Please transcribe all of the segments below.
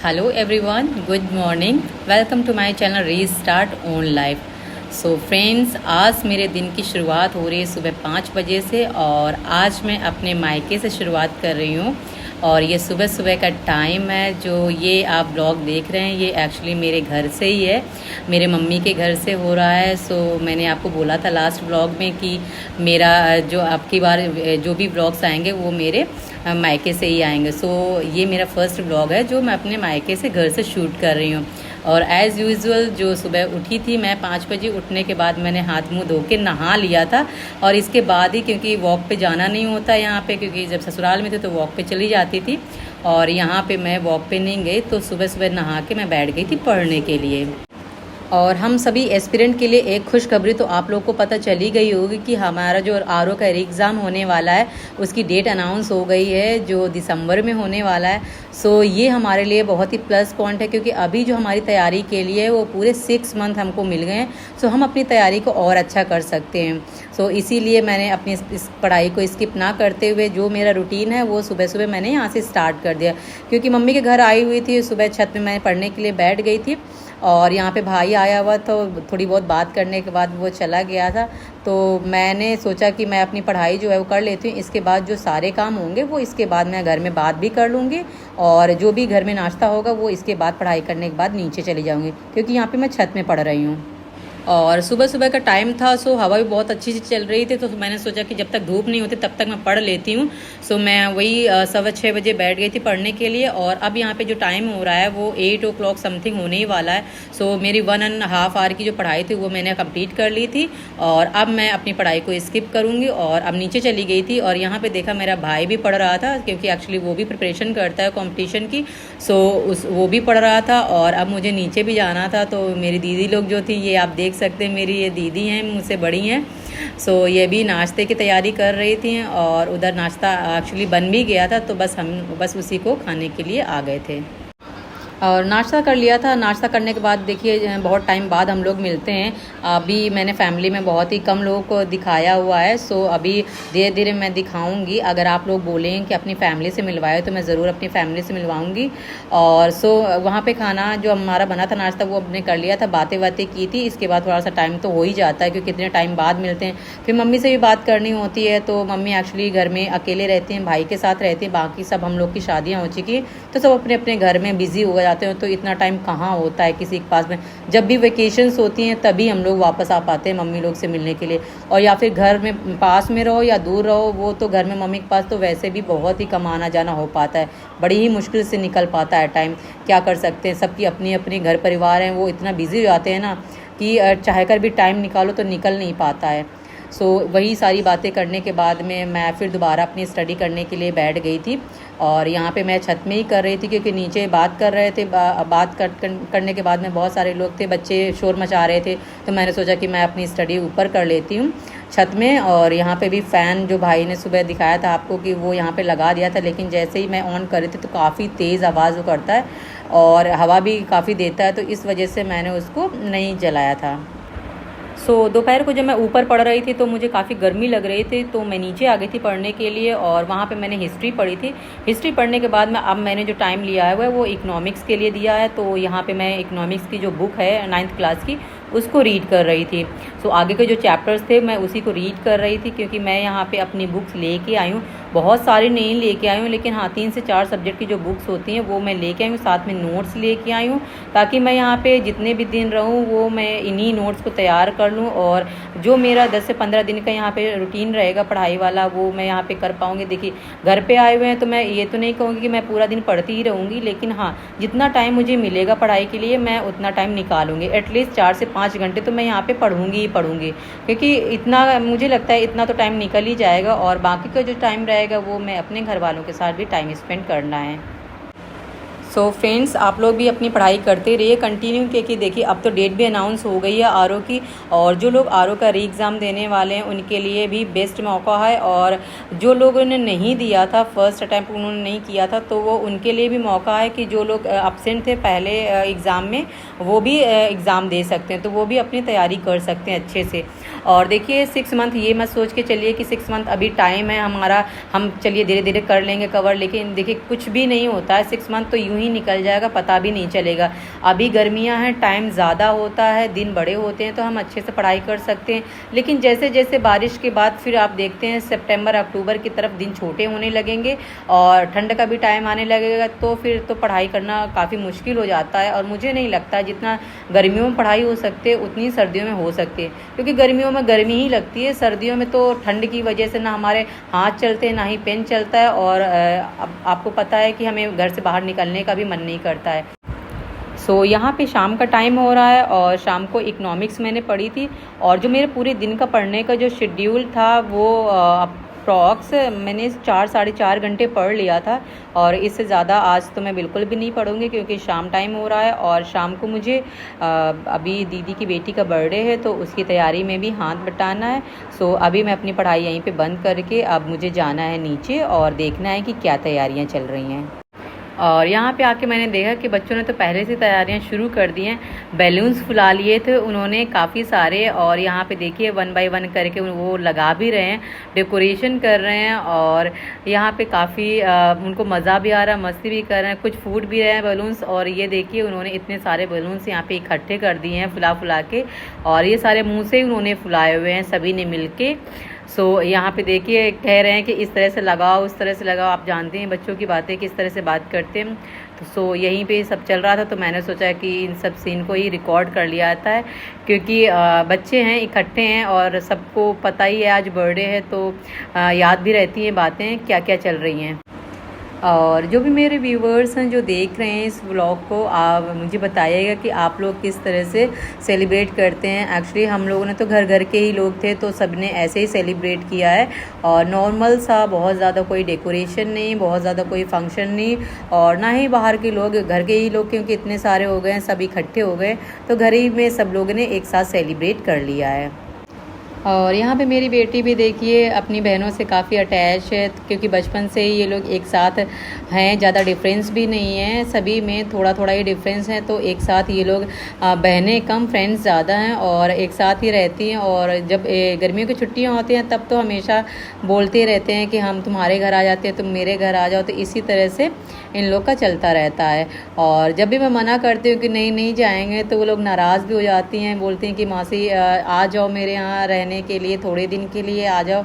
Hello everyone, good morning. Welcome to my channel Restart On Life. So friends, आज मेरे दिन की शुरुआत हो रही है सुबह 5 बजे से और आज मैं अपने मायके से शुरुआत कर रही हूँ। और ये सुबह सुबह का टाइम है। जो ये आप ब्लॉग देख रहे हैं ये एक्चुअली मेरे घर से ही है, मेरे मम्मी के घर से हो रहा है। सो मैंने आपको बोला था लास्ट ब्लॉग में कि मेरा जो आपकी बार जो भी ब्लॉग्स आएंगे वो मेरे मायके से ही आएंगे। सो ये मेरा फर्स्ट ब्लॉग है जो मैं अपने मायके से घर से शूट कर रही हूँ। और एज़ यूजुअल जो सुबह उठी थी मैं 5 बजे, उठने के बाद मैंने हाथ मुंह धो के नहा लिया था। और इसके बाद ही, क्योंकि वॉक पे जाना नहीं होता यहाँ पे, क्योंकि जब ससुराल में थे तो वॉक पे चली जाती थी और यहाँ पे मैं वॉक पे नहीं गई, तो सुबह सुबह नहा के मैं बैठ गई थी पढ़ने के लिए। और हम सभी एस्पिरेंट के लिए एक खुशखबरी तो आप लोग को पता चली गई होगी कि हमारा जो आरओ का एग्ज़ाम होने वाला है उसकी डेट अनाउंस हो गई है, जो दिसंबर में होने वाला है। सो ये हमारे लिए बहुत ही प्लस पॉइंट है, क्योंकि अभी जो हमारी तैयारी के लिए वो पूरे 6 मंथ हमको मिल गए हैं। सो हम अपनी तैयारी को और अच्छा कर सकते हैं। सो इसीलिए मैंने अपनी इस पढ़ाई को स्किप ना करते हुए जो मेरा रूटीन है वो सुबह सुबह मैंने यहाँ से स्टार्ट कर दिया। क्योंकि मम्मी के घर आई हुई थी, सुबह छत में मैं पढ़ने के लिए बैठ गई थी और यहाँ पे भाई आया हुआ तो थोड़ी बहुत बात करने के बाद वो चला गया था। तो मैंने सोचा कि मैं अपनी पढ़ाई जो है वो कर लेती हूँ, इसके बाद जो सारे काम होंगे वो इसके बाद मैं घर में बात भी कर लूँगी और जो भी घर में नाश्ता होगा वो इसके बाद पढ़ाई करने के बाद नीचे चली जाऊँगी, क्योंकि यहाँ पे मैं छत में पढ़ रही हूँ। और सुबह सुबह का टाइम था, सो हवा भी बहुत अच्छी सी चल रही थी, तो मैंने सोचा कि जब तक धूप नहीं होती तब तक मैं पढ़ लेती हूँ। सो मैं वही 6:15 बजे बैठ गई थी पढ़ने के लिए। और अब यहाँ पे जो टाइम हो रहा है वो 8 o'clock समथिंग होने ही वाला है। सो मेरी 1.5 आवर की जो पढ़ाई थी वो मैंने कंप्लीट कर ली थी और अब मैं अपनी पढ़ाई को स्किप करूँगी और अब नीचे चली गई थी। और यहाँ पर देखा मेरा भाई भी पढ़ रहा था, क्योंकि एक्चुअली वो भी प्रिपरेशन करता है कॉम्पिटिशन की। सो वो भी पढ़ रहा था और अब मुझे नीचे भी जाना था। तो मेरी दीदी लोग जो थी, ये आप देख सकते हैं, मेरी ये दीदी हैं, मुझसे बड़ी हैं। सो ये भी नाश्ते की तैयारी कर रही थी और उधर नाश्ता एक्चुअली बन भी गया था, तो हम उसी को खाने के लिए आ गए थे और नाश्ता कर लिया था। नाश्ता करने के बाद देखिए बहुत टाइम बाद हम लोग मिलते हैं। अभी मैंने फैमिली में बहुत ही कम लोगों को दिखाया हुआ है। सो अभी धीरे धीरे मैं दिखाऊंगी। अगर आप लोग बोलें कि अपनी फैमिली से मिलवाए तो मैं ज़रूर अपनी फैमिली से मिलवाऊंगी। और सो वहाँ पे खाना जो हमारा बना था नाश्ता वो हमने कर लिया था, बातें की थी। इसके बाद थोड़ा सा टाइम तो हो ही जाता है, क्योंकि कितने टाइम बाद मिलते हैं। फिर मम्मी से भी बात करनी होती है, तो मम्मी एक्चुअली घर में अकेले रहती हैं, भाई के साथ रहती हैं। बाकी सब हम लोग की शादियाँ हो चुकी हैं, तो सब अपने अपने घर में बिज़ी हो जाते हैं, तो इतना टाइम कहाँ होता है किसी के पास में। जब भी वेकेशंस होती हैं तभी हम लोग वापस आ पाते हैं मम्मी लोग से मिलने के लिए। और या फिर घर में पास में रहो या दूर रहो, वो तो घर में मम्मी के पास तो वैसे भी बहुत ही कम आना जाना हो पाता है, बड़ी ही मुश्किल से निकल पाता है टाइम। क्या कर सकते हैं, सबकी अपनी अपनी घर परिवार हैं, वो इतना बिज़ी हो जाते हैं ना कि चाह कर भी टाइम निकालो तो निकल नहीं पाता है। सो वही सारी बातें करने के बाद में मैं फिर दोबारा अपनी स्टडी करने के लिए बैठ गई थी। और यहाँ पे मैं छत में ही कर रही थी, क्योंकि नीचे बात कर रहे थे। करने के बाद में बहुत सारे लोग थे, बच्चे शोर मचा रहे थे, तो मैंने सोचा कि मैं अपनी स्टडी ऊपर कर लेती हूँ छत में। और यहाँ पे भी फ़ैन जो भाई ने सुबह दिखाया था आपको कि वो यहाँ पे लगा दिया था, लेकिन जैसे ही मैं ऑन कर रही थी तो काफ़ी तेज़ आवाज़ करता है और हवा भी काफ़ी देता है, तो इस वजह से मैंने उसको नहीं जलाया था। सो दोपहर को जब मैं ऊपर पढ़ रही थी तो मुझे काफ़ी गर्मी लग रही थी, तो मैं नीचे आ गई थी पढ़ने के लिए। और वहाँ पे मैंने हिस्ट्री पढ़ी थी। हिस्ट्री पढ़ने के बाद में अब मैंने जो टाइम लिया है वो इकोनॉमिक्स के लिए दिया है। तो यहाँ पे मैं इकोनॉमिक्स की जो बुक है 9th क्लास की उसको रीड कर रही थी। सो आगे के जो चैप्टर्स थे मैं उसी को रीड कर रही थी, क्योंकि मैं यहाँ पे अपनी बुक्स लेके आई हूँ। बहुत सारी नहीं लेके आई हूँ, लेकिन हाँ 3 से 4 सब्जेक्ट की जो बुक्स होती हैं वो मैं लेके आई हूँ, साथ में नोट्स लेके आई हूँ, ताकि मैं यहाँ पे जितने भी दिन रहूँ वो मैं इन्हीं नोट्स को तैयार कर लूँ। और जो मेरा 10 से 15 दिन का यहाँ पे रूटीन रहेगा पढ़ाई वाला वो मैं यहाँ पे कर पाऊँगी। देखिए घर पे आए हुए हैं तो मैं ये तो नहीं कहूँगी कि मैं पूरा दिन पढ़ती ही रहूँगी, लेकिन हाँ जितना टाइम मुझे मिलेगा पढ़ाई के लिए मैं उतना टाइम निकालूँगी। एटलीस्ट 4 से 5 घंटे तो मैं यहाँ पे पढ़ूँगी ही पढ़ूँगी, क्योंकि इतना मुझे लगता है इतना तो टाइम निकल ही जाएगा। और बाकी का जो टाइम रहेगा वो मैं अपने घर वालों के साथ भी टाइम स्पेंड करना है। सो फ्रेंड्स, आप लोग भी अपनी पढ़ाई करते रहिए कंटिन्यू, क्योंकि देखिए अब तो डेट भी अनाउंस हो गई है आरओ की। और जो लोग आरओ का री एग्ज़ाम देने वाले हैं उनके लिए भी बेस्ट मौका है। और जो लोगों ने नहीं दिया था, फर्स्ट अटैम्प्ट उन्होंने नहीं किया था, तो वो उनके लिए भी मौका है कि जो लोग एब्सेंट थे पहले एग्ज़ाम में वो भी एग्ज़ाम दे सकते हैं, तो वो भी अपनी तैयारी कर सकते हैं अच्छे से। और देखिए 6 मंथ ये मत सोच के चलिए कि 6 मंथ अभी टाइम है हमारा, हम चलिए धीरे धीरे कर लेंगे कवर, लेकिन देखिए कुछ भी नहीं होता है। 6 मंथ तो यूँ ही ही निकल जाएगा, पता भी नहीं चलेगा। अभी गर्मियाँ हैं, टाइम ज़्यादा होता है, दिन बड़े होते हैं तो हम अच्छे से पढ़ाई कर सकते हैं। लेकिन जैसे जैसे बारिश के बाद फिर आप देखते हैं सितंबर अक्टूबर की तरफ दिन छोटे होने लगेंगे और ठंड का भी टाइम आने लगेगा, तो फिर तो पढ़ाई करना काफ़ी मुश्किल हो जाता है। और मुझे नहीं लगता जितना गर्मियों में पढ़ाई हो सकती है उतनी सर्दियों में हो सकती है, क्योंकि गर्मियों में गर्मी ही लगती है, सर्दियों में तो ठंड की वजह से ना हमारे हाथ चलते हैं ना ही पेन चलता है, और अब आपको पता है कि हमें घर से बाहर निकलने का भी मन नहीं करता है। यहाँ पे शाम का टाइम हो रहा है और शाम को इकोनॉमिक्स मैंने पढ़ी थी, और जो मेरे पूरे दिन का पढ़ने का जो शेड्यूल था वो अप्रॉक्स मैंने 4 साढ़े 4 घंटे पढ़ लिया था, और इससे ज़्यादा आज तो मैं बिल्कुल भी नहीं पढ़ूँगी क्योंकि शाम टाइम हो रहा है। और शाम को मुझे अभी दीदी की बेटी का बर्थडे है तो उसकी तैयारी में भी हाथ बटाना है। अभी मैं अपनी पढ़ाई यहीं पे बंद करके अब मुझे जाना है नीचे और देखना है कि क्या तैयारियाँ चल रही हैं। और यहाँ पे आके मैंने देखा कि बच्चों ने तो पहले से तैयारियां शुरू कर दी हैं। बैलून्स फुला लिए थे उन्होंने काफ़ी सारे, और यहाँ पे देखिए 1 बाय 1 करके वो लगा भी रहे हैं, डेकोरेशन कर रहे हैं, और यहाँ पे काफ़ी उनको मज़ा भी आ रहा है, मस्ती भी कर रहे हैं, कुछ फूट भी रहे हैं बैलून्स। और ये देखिए उन्होंने इतने सारे बैलून्स यहाँ पे इकट्ठे कर दिए हैं फुला फुला के, और ये सारे मुँह से उन्होंने फुलाए हुए हैं सभी ने मिल के। यहाँ पे देखिए कह रहे हैं कि इस तरह से लगाओ उस तरह से लगाओ, आप जानते हैं बच्चों की बातें किस तरह से बात करते हैं। यहीं पे सब चल रहा था तो मैंने सोचा कि इन सब सीन को ही रिकॉर्ड कर लिया जाता है, क्योंकि बच्चे हैं इकट्ठे हैं और सबको पता ही है आज बर्थडे है, तो याद भी रहती हैं बातें क्या क्या चल रही हैं। और जो भी मेरे व्यूवर्स हैं जो देख रहे हैं इस व्लॉग को, आप मुझे बताइएगा कि आप लोग किस तरह से सेलिब्रेट करते हैं। एक्चुअली हम लोगों ने तो घर घर के ही लोग थे तो सब ने ऐसे ही सेलिब्रेट किया है, और नॉर्मल सा, बहुत ज़्यादा कोई डेकोरेशन नहीं, बहुत ज़्यादा कोई फंक्शन नहीं, और ना ही बाहर के लोग, घर के ही लोग क्योंकि इतने सारे हो गए हैं, सब इकट्ठे हो गए तो घर ही में सब लोगों ने एक साथ सेलिब्रेट कर लिया है। और यहाँ पे मेरी बेटी भी देखिए अपनी बहनों से काफ़ी अटैच है, क्योंकि बचपन से ही ये लोग एक साथ हैं, ज़्यादा डिफरेंस भी नहीं है, सभी में थोड़ा थोड़ा ही डिफरेंस है, तो एक साथ ये लोग बहनें कम फ्रेंड्स ज़्यादा हैं और एक साथ ही रहती हैं। और जब गर्मियों की छुट्टियाँ होती हैं तब तो हमेशा बोलते रहते हैं कि हम तुम्हारे घर आ जाते हैं, तुम मेरे घर आ जाओ, तो इसी तरह से इन लोग का चलता रहता है। और जब भी मैं मना करती हूँ कि नहीं नहीं जाएंगे तो वो लोग नाराज़ भी हो जाती हैं, बोलती हैं कि मासी आ जाओ मेरे यहाँ रहने के लिए, थोड़े दिन के लिए आ जाओ।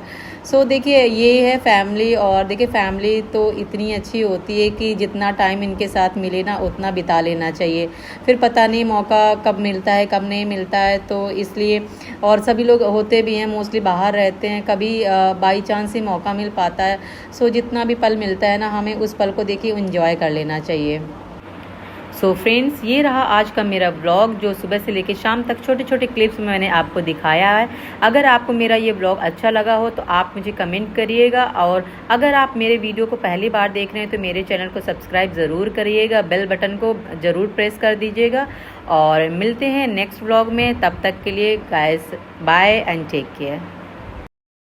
देखिए ये है फैमिली, और देखिए फैमिली तो इतनी अच्छी होती है कि जितना टाइम इनके साथ मिले ना उतना बिता लेना चाहिए, फिर पता नहीं मौका कब मिलता है कब नहीं मिलता है, तो इसलिए। और सभी लोग होते भी हैं मोस्टली बाहर रहते हैं, कभी बाई चांस ही मौका मिल पाता है। जितना भी पल मिलता है ना हमें उस पल को देखिए एंजॉय कर लेना चाहिए। फ्रेंड्स, ये रहा आज का मेरा ब्लॉग, जो सुबह से लेकर शाम तक छोटे छोटे क्लिप्स में मैंने आपको दिखाया है। अगर आपको मेरा ये ब्लॉग अच्छा लगा हो तो आप मुझे कमेंट करिएगा, और अगर आप मेरे वीडियो को पहली बार देख रहे हैं तो मेरे चैनल को सब्सक्राइब ज़रूर करिएगा, बेल बटन को ज़रूर प्रेस कर दीजिएगा। और मिलते हैं नेक्स्ट ब्लॉग में, तब तक के लिए guys bye and take care.